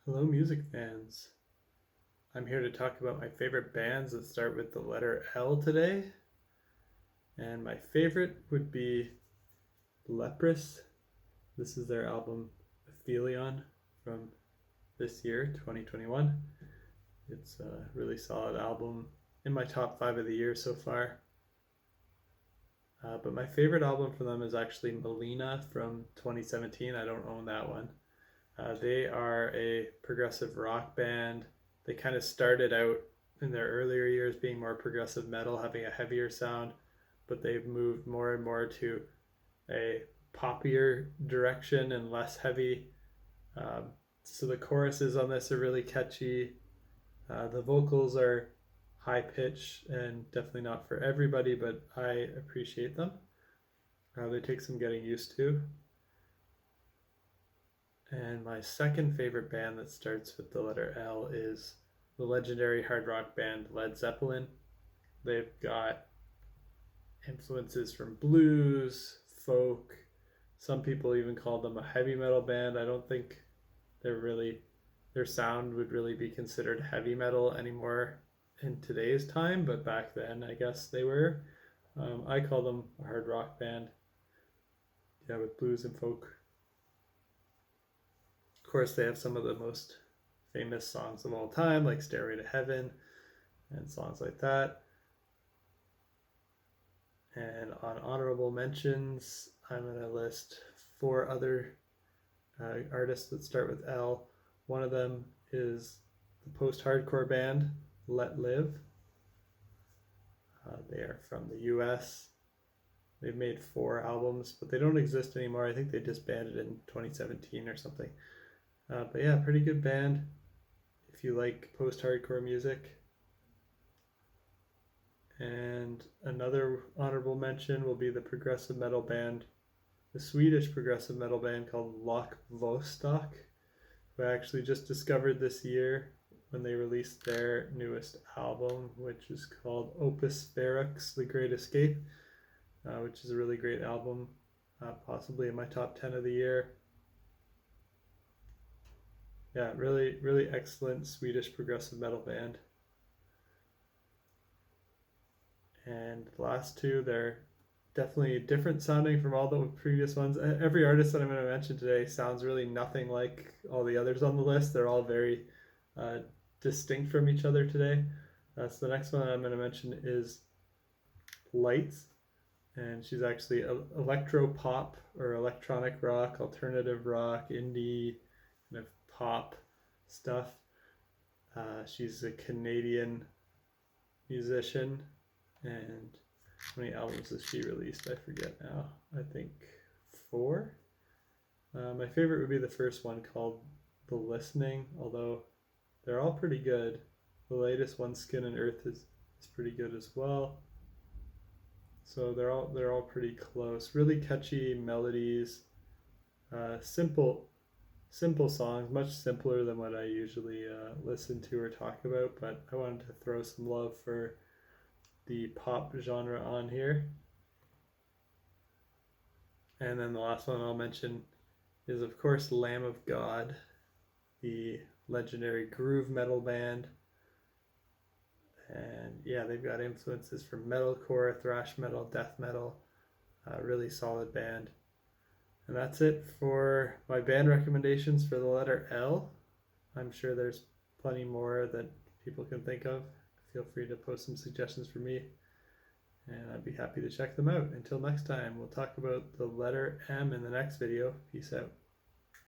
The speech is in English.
Hello, music fans. I'm here to talk about my favorite bands that start with the letter L today. And my favorite would be Leprous. This is their album Aphelion from this year, 2021. It's a really solid album, in my top 5 of the year so far. But my favorite album from them is actually Molina from 2017. I don't own that one. They are a progressive rock band. They kind of started out in their earlier years being more progressive metal, having a heavier sound, but they've moved more and more to a poppier direction and less heavy. Um, so the choruses on this are really catchy. The vocals are high pitch and definitely not for everybody, but I appreciate them. They take some getting used to. And my second favorite band that starts with the letter L is the legendary hard rock band Led Zeppelin. They've got influences from blues, folk. Some people even call them a heavy metal band. I don't think their sound would really be considered heavy metal anymore in today's time, but back then I guess they were. I call them a hard rock band. Yeah, with blues and folk. Of course, they have some of the most famous songs of all time, like Stairway to Heaven and songs like that. And on honorable mentions, I'm going to list 4 other artists that start with L. One of them is the post-hardcore band Let Live. They are from the US. They've made 4 albums, but they don't exist anymore. I think they disbanded in 2017 or something. But yeah, pretty good band if you like post-hardcore music. And another honorable mention will be the progressive metal band, the Swedish progressive metal band called Vosstok, who I actually just discovered this year when they released their newest album, which is called Opus Ferox, The Great Escape, which is a really great album, possibly in my top 10 of the year. Yeah, really, really excellent Swedish progressive metal band. And the last 2, they're definitely different sounding from all the previous ones. Every artist that I'm going to mention today sounds really nothing like all the others on the list. They're all very distinct from each other today. So the next one I'm going to mention is Lights, and she's actually electro pop or electronic rock, alternative rock, indie, kind of pop stuff. She's a Canadian musician, and how many albums has she released? I forget now. I think 4. My favorite would be the first one called The Listening, although they're all pretty good. The latest one, Skin and Earth, is pretty good as well. So they're all pretty close. Really catchy melodies, simple songs, much simpler than what I usually listen to or talk about. But I wanted to throw some love for the pop genre on here. And then the last one I'll mention is, of course, Lamb of God, the legendary groove metal band. And yeah, they've got influences from metalcore, thrash metal, death metal. Really solid band. And that's it for my band recommendations for the letter L. I'm sure there's plenty more that people can think of. Feel free to post some suggestions for me, and I'd be happy to check them out. Until next time, we'll talk about the letter M in the next video. Peace out.